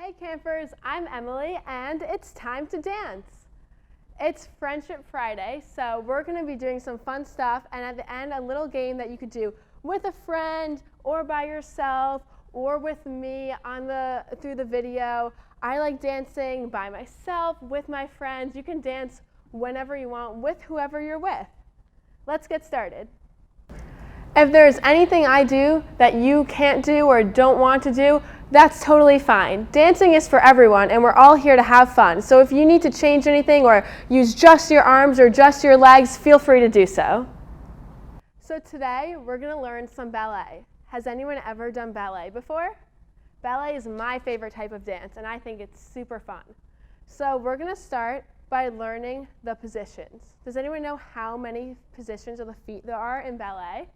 Hey campers, I'm Emily and it's time to dance. It's Friendship Friday, so we're going to be doing some fun stuff, and at the end a little game that you could do with a friend or by yourself or with me through the video. I like dancing by myself, with my friends. You can dance whenever you want with whoever you're with. Let's get started. If there's anything I do that you can't do or don't want to do, that's totally fine. Dancing is for everyone and we're all here to have fun. So if you need to change anything or use just your arms or just your legs, feel free to do so. So today we're going to learn some ballet. Has anyone ever done ballet before? Ballet is my favorite type of dance and I think it's super fun. So we're going to start by learning the positions. Does anyone know how many positions of the feet there are in ballet?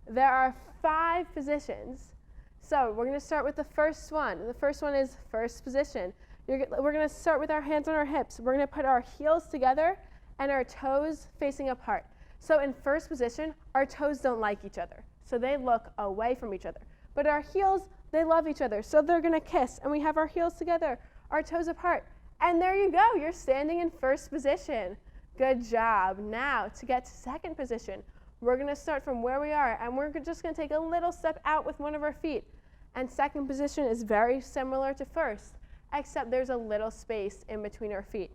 There are 5 positions. So we're going to start with the first one. The first one is first position. We're going to start with our hands on our hips. We're going to put our heels together and our toes facing apart. So in first position, our toes don't like each other. So they look away from each other. But our heels, they love each other. So they're going to kiss. And we have our heels together, our toes apart. And there you go. You're standing in first position. Good job. Now to get to second position, we're going to start from where we are, and we're just going to take a little step out with one of our feet. And second position is very similar to first, except there's a little space in between our feet.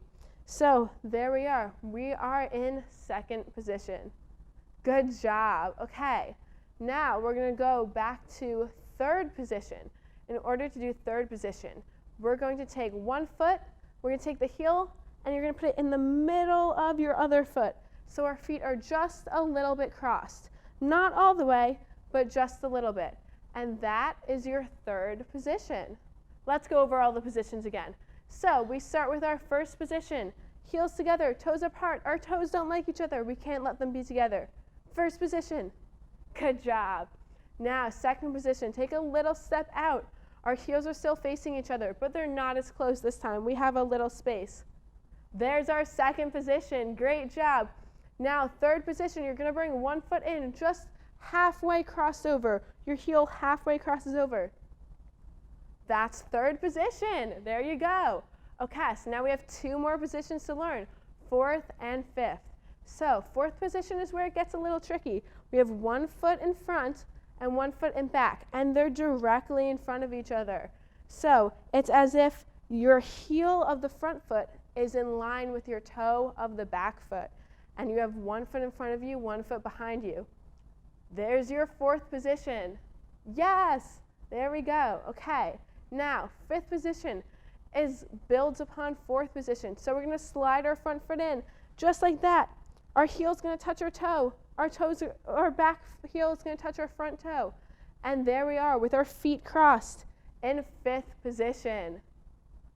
So there we are. We are in second position. Good job. Okay, now we're going to go back to third position. In order to do third position, we're going to take one foot, we're going to take the heel, and you're going to put it in the middle of your other foot. So our feet are just a little bit crossed. Not all the way, but just a little bit. And that is your third position. Let's go over all the positions again. So we start with our first position. Heels together, toes apart. Our toes don't like each other. We can't let them be together. First position. Good job. Now, second position. Take a little step out. Our heels are still facing each other, but they're not as close this time. We have a little space. There's our second position. Great job. Now, third position, you're going to bring one foot in, just halfway crossed over. Your heel halfway crosses over. That's third position. There you go. Okay, so now we have 2 more positions to learn, fourth and fifth. So fourth position is where it gets a little tricky. We have 1 foot in front and 1 foot in back, and they're directly in front of each other. So it's as if your heel of the front foot is in line with your toe of the back foot. And you have 1 foot in front of you, 1 foot behind you. There's your fourth position. Yes, there we go. Okay, now fifth position builds upon fourth position. So we're going to slide our front foot in, just like that. Our heel's going to touch our toe. Our back heel is going to touch our front toe. And there we are with our feet crossed in fifth position.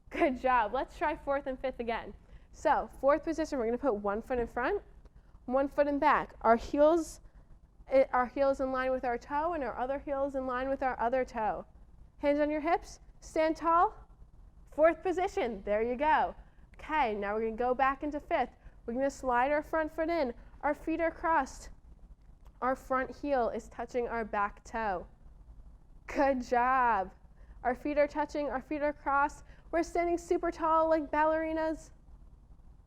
Good job. Let's try fourth and fifth again. So fourth position, we're going to put 1 foot in front, 1 foot in back. Our heels in line with our toe, and our other heel is in line with our other toe. Hands on your hips, stand tall. Fourth position, there you go. Okay, now we're going to go back into fifth. We're going to slide our front foot in. Our feet are crossed. Our front heel is touching our back toe. Good job. Our feet are touching, our feet are crossed. We're standing super tall like ballerinas.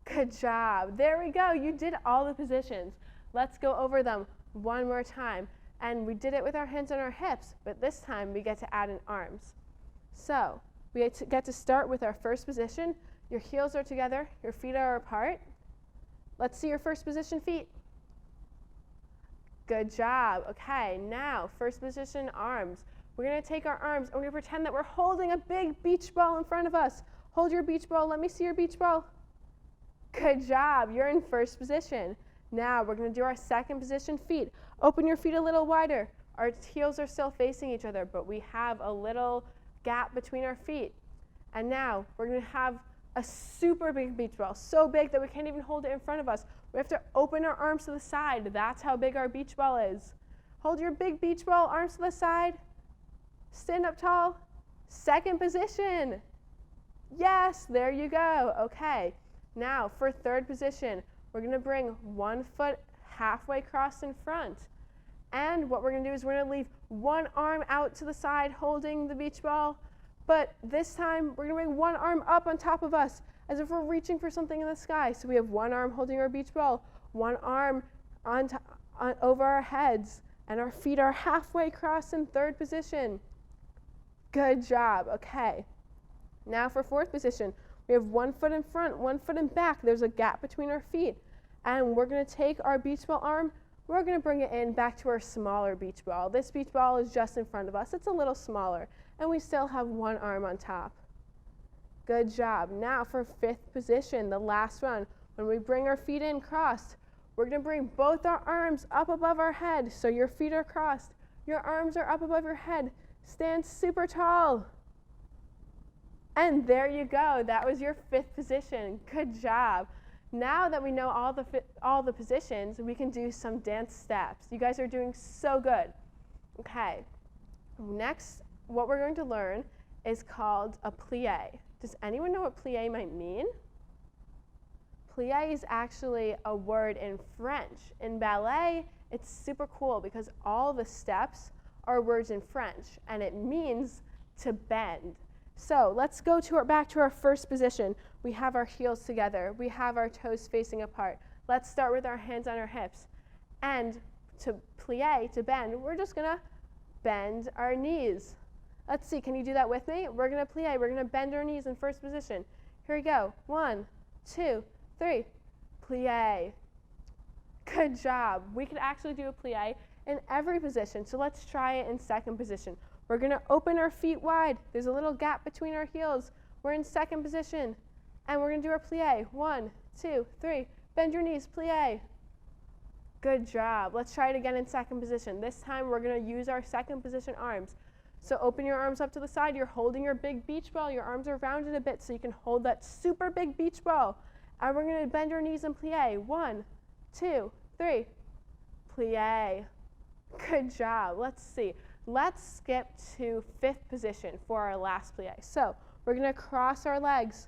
Good job. There we go. You did all the positions. Let's go over them one more time. And we did it with our hands on our hips, but this time we get to add in arms. So we get to start with our first position. Your heels are together, your feet are apart. Let's see your first position feet. Good job. Okay, now first position arms. We're going to take our arms and we're going to pretend that we're holding a big beach ball in front of us. Hold your beach ball. Let me see your beach ball. Good job. You're in first position. Now we're going to do our second position feet. Open your feet a little wider. Our heels are still facing each other, but we have a little gap between our feet. And now we're going to have a super big beach ball, so big that we can't even hold it in front of us. We have to open our arms to the side. That's how big our beach ball is. Hold your big beach ball, arms to the side. Stand up tall. Second position. Yes, there you go. Okay. Now, for third position, we're going to bring 1 foot halfway crossed in front. And what we're going to do is we're going to leave one arm out to the side holding the beach ball, but this time we're gonna bring one arm up on top of us as if we're reaching for something in the sky. So we have one arm holding our beach ball, one arm over our heads, and our feet are halfway crossed in third position. Good job. Okay. Now for fourth position, we have one foot in front, one foot in back. There's a gap between our feet. And we're going to take our beach ball arm, we're going to bring it in back to our smaller beach ball. This beach ball is just in front of us. It's a little smaller, and we still have one arm on top. Good job. Now for fifth position, the last one. When we bring our feet in crossed, we're going to bring both our arms up above our head. So your feet are crossed, your arms are up above your head. Stand super tall. And there you go. That was your fifth position. Good job. Now that we know all the positions, we can do some dance steps. You guys are doing so good. Okay. Next, what we're going to learn is called a plie. Does anyone know what plie might mean? Plie is actually a word in French. In ballet, it's super cool because all the steps are words in French, and it means to bend. So let's go back to our first position. We have our heels together. We have our toes facing apart. Let's start with our hands on our hips. And to plie, to bend, we're just gonna bend our knees. Let's see, can you do that with me? We're gonna plie, we're gonna bend our knees in first position. Here we go, 1, 2, 3, plie. Good job. We could actually do a plie in every position, so let's try it in second position. We're gonna open our feet wide. There's a little gap between our heels. We're in second position, and we're gonna do our plie. 1, 2, 3, bend your knees, plie. Good job. Let's try it again in second position. This time we're gonna use our second position arms. So open your arms up to the side. You're holding your big beach ball. Your arms are rounded a bit so you can hold that super big beach ball. And we're gonna bend our knees and plie. 1, 2, 3, plie. Good job. Let's see. Let's skip to fifth position for our last plie. So we're gonna cross our legs,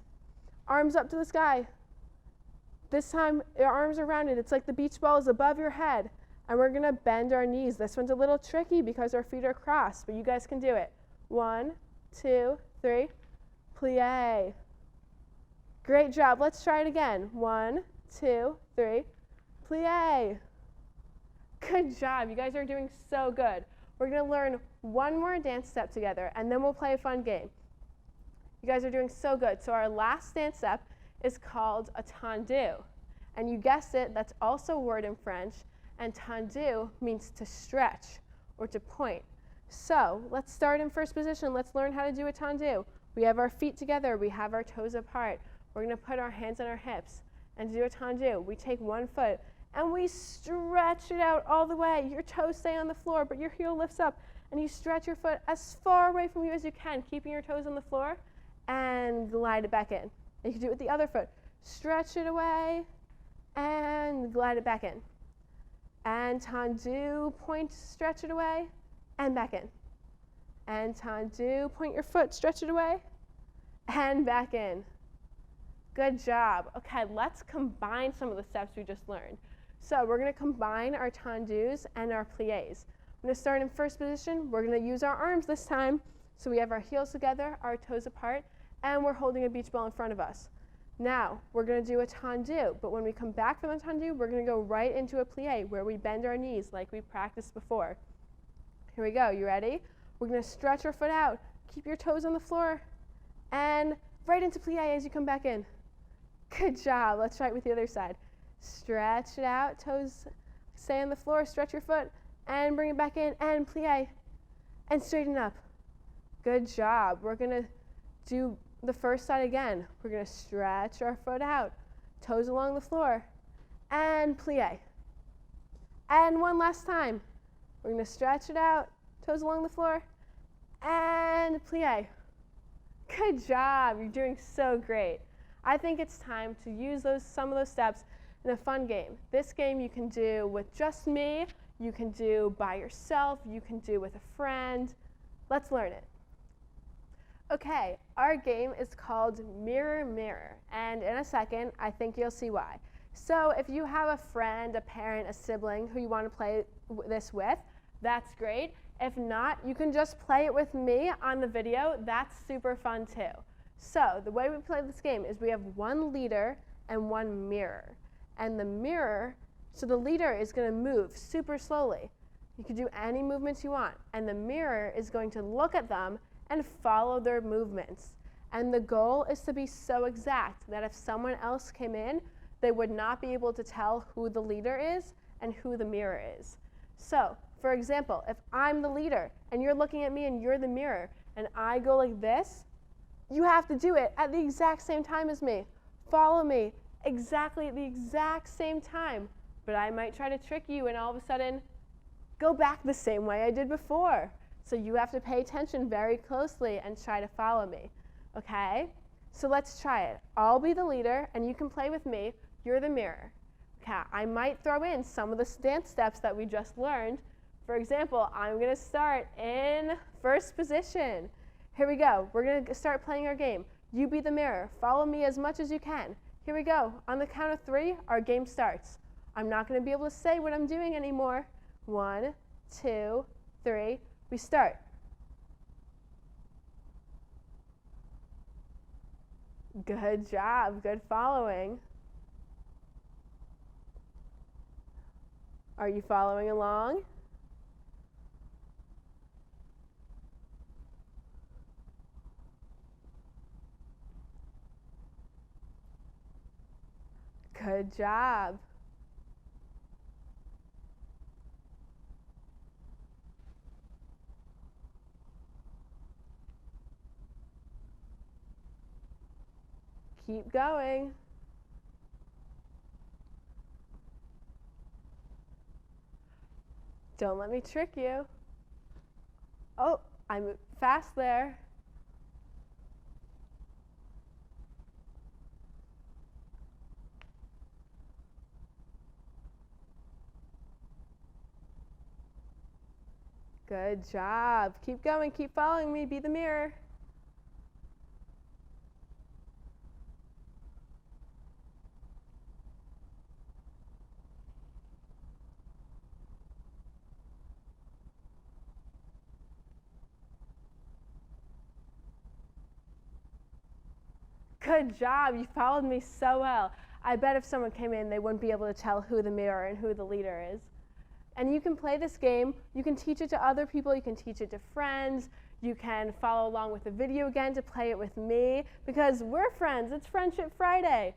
arms up to the sky. This time your arms are rounded. It's like the beach ball is above your head. And we're gonna bend our knees. This one's a little tricky because our feet are crossed, but you guys can do it. 1, 2, 3, plie. Great job. Let's try it again. 1, 2, 3, plie. Good job. You guys are doing so good. We're going to learn one more dance step together, and then we'll play a fun game. You guys are doing so good. So our last dance step is called a tendu. And you guessed it, that's also a word in French, and tendu means to stretch or to point. So let's start in first position. Let's learn how to do a tendu. We have our feet together. We have our toes apart. We're going to put our hands on our hips. And to do a tendu, we take one foot, and we stretch it out all the way. Your toes stay on the floor, but your heel lifts up, and you stretch your foot as far away from you as you can, keeping your toes on the floor, and glide it back in. And you can do it with the other foot. Stretch it away, and glide it back in. And tendu, point, stretch it away, and back in. And tendu, point your foot, stretch it away, and back in. Good job. Okay, let's combine some of the steps we just learned. So we're going to combine our tendus and our plies. I'm going to start in first position. We're going to use our arms this time. So we have our heels together, our toes apart, and we're holding a beach ball in front of us. Now, we're going to do a tendu, but when we come back from the tendu, we're going to go right into a plie where we bend our knees like we practiced before. Here we go. You ready? We're going to stretch our foot out. Keep your toes on the floor, and right into plie as you come back in. Good job. Let's try it with the other side. Stretch it out, toes stay on the floor, stretch your foot, and bring it back in, and plie, and straighten up. Good job. We're going to do the first side again. We're going to stretch our foot out, toes along the floor, and plie. And one last time. We're going to stretch it out, toes along the floor, and plie. Good job. You're doing so great. I think it's time to use some of those steps in a fun game. This game you can do with just me, you can do by yourself, you can do with a friend. Let's learn it. Okay, our game is called Mirror Mirror, and in a second, I think you'll see why. So if you have a friend, a parent, a sibling who you want to play this with, that's great. If not, you can just play it with me on the video. That's super fun too. So the way we play this game is we have one leader and one mirror. And the mirror, so the leader is going to move super slowly. You can do any movements you want. And the mirror is going to look at them and follow their movements. And the goal is to be so exact that if someone else came in, they would not be able to tell who the leader is and who the mirror is. So, for example, if I'm the leader and you're looking at me and you're the mirror and I go like this, you have to do it at the exact same time as me. Follow me exactly at the exact same time. But I might try to trick you and all of a sudden go back the same way I did before. So you have to pay attention very closely and try to follow me. Okay? So let's try it. I'll be the leader and you can play with me. You're the mirror. Okay, I might throw in some of the dance steps that we just learned. For example, I'm going to start in first position. Here we go. We're going to start playing our game. You be the mirror. Follow me as much as you can. Here we go. On the count of 3, our game starts. I'm not going to be able to say what I'm doing anymore. 1, 2, 3. We start. Good job. Good following. Are you following along? Good job. Keep going. Don't let me trick you. Oh, I moved fast there. Good job. Keep going, keep following me. Be the mirror. Good job. You followed me so well. I bet if someone came in, they wouldn't be able to tell who the mirror and who the leader is. And you can play this game. You can teach it to other people. You can teach it to friends. You can follow along with the video again to play it with me because we're friends. It's Friendship Friday.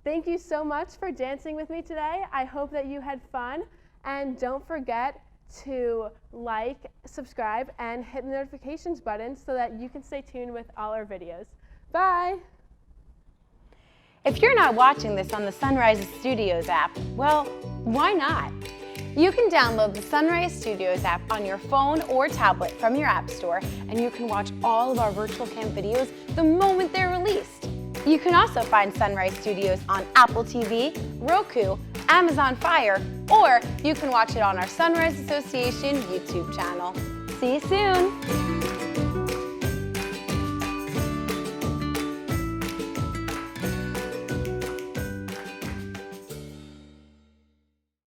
Thank you so much for dancing with me today. I hope that you had fun. And don't forget to like, subscribe, and hit the notifications button so that you can stay tuned with all our videos. Bye. If you're not watching this on the Sunrise Studios app, well, why not? You can download the Sunrise Studios app on your phone or tablet from your app store, and you can watch all of our virtual camp videos the moment they're released. You can also find Sunrise Studios on Apple TV, Roku, Amazon Fire, or you can watch it on our Sunrise Association YouTube channel. See you soon!